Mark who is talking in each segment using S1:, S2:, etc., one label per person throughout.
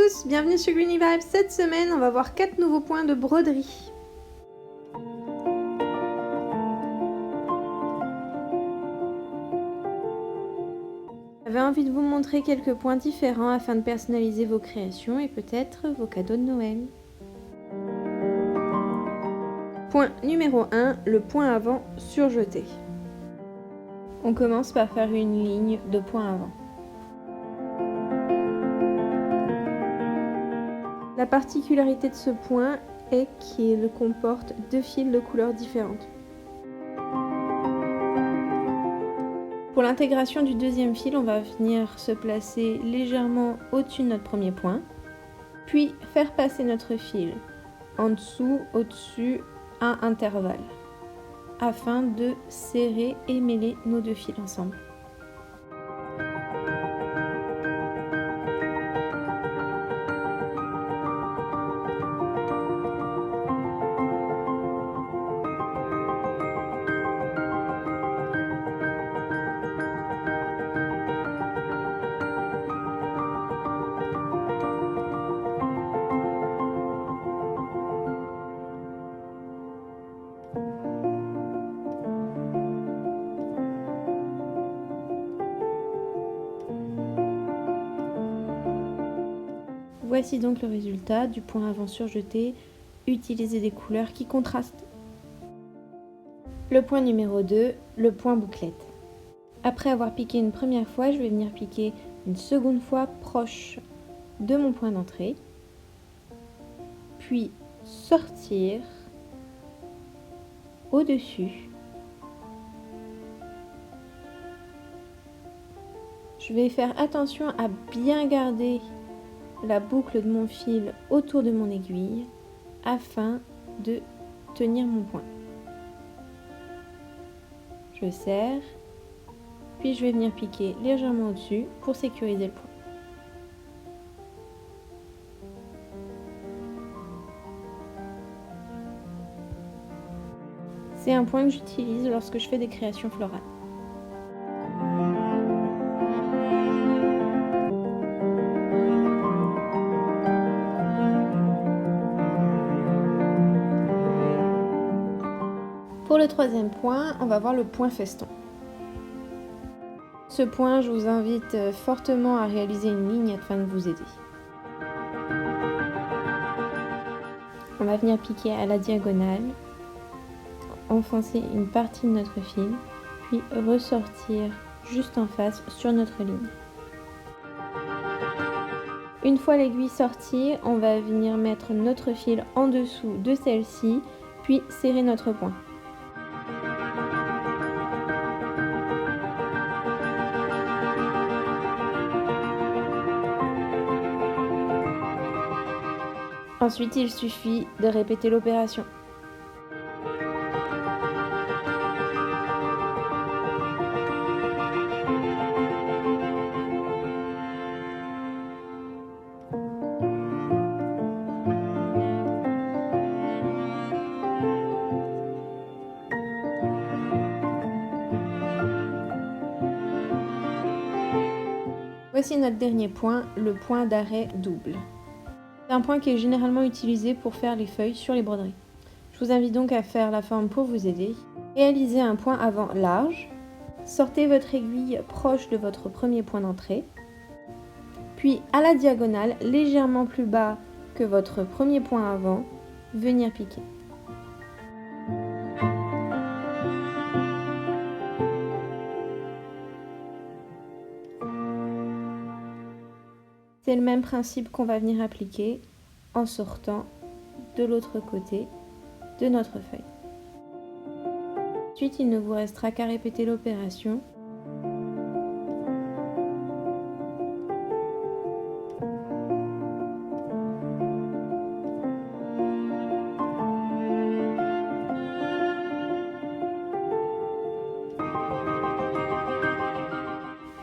S1: tous, bienvenue sur Greeny Vibes. Cette semaine, on va voir 4 nouveaux points de broderie. J'avais envie de vous montrer quelques points différents afin de personnaliser vos créations et peut-être vos cadeaux de Noël. Point numéro 1, le point avant surjeté. On commence par faire une ligne de point avant. La particularité de ce point est qu'il comporte 2 fils de couleurs différentes. Pour l'intégration du deuxième fil, on va venir se placer légèrement au-dessus de notre premier point, puis faire passer notre fil en dessous, au-dessus, à intervalles, afin de serrer et mêler nos 2 fils ensemble. Voici donc le résultat du point avant surjeté. Utilisez des couleurs qui contrastent. Le point numéro 2, le point bouclette. Après avoir piqué une première fois, je vais venir piquer une seconde fois proche de mon point d'entrée, puis sortir au-dessus. Je vais faire attention à bien garder la boucle de mon fil autour de mon aiguille afin de tenir mon point. Je serre, puis je vais venir piquer légèrement au-dessus pour sécuriser le point. C'est un point que j'utilise lorsque je fais des créations florales. Pour le troisième point, on va voir le point feston. Ce point, je vous invite fortement à réaliser une ligne afin de vous aider. On va venir piquer à la diagonale, enfoncer une partie de notre fil, puis ressortir juste en face sur notre ligne. Une fois l'aiguille sortie, on va venir mettre notre fil en dessous de celle-ci, puis serrer notre point. Ensuite, il suffit de répéter l'opération. Voici notre dernier point, le point d'arrêt double. C'est un point qui est généralement utilisé pour faire les feuilles sur les broderies. Je vous invite donc à faire la forme pour vous aider. Réalisez un point avant large. Sortez votre aiguille proche de votre premier point d'entrée. Puis à la diagonale, légèrement plus bas que votre premier point avant, venir piquer. C'est le même principe qu'on va venir appliquer en sortant de l'autre côté de notre feuille. Ensuite, il ne vous restera qu'à répéter l'opération.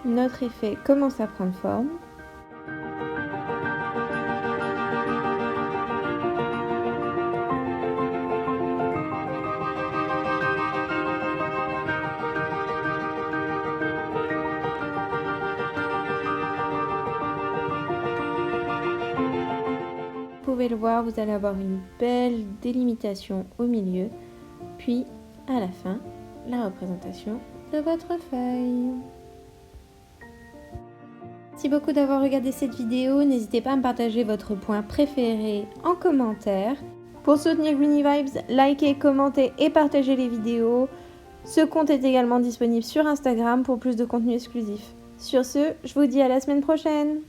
S1: Notre effet commence à prendre forme. pouvez le voir, vous allez avoir une belle délimitation au milieu, puis à la fin, la représentation de votre feuille. Merci beaucoup d'avoir regardé cette vidéo. N'hésitez pas à me partager votre point préféré en commentaire. Pour soutenir Greeny Vibes, likez, commentez et partagez les vidéos. Ce compte est également disponible sur Instagram pour plus de contenu exclusif. Sur ce, je vous dis à la semaine prochaine.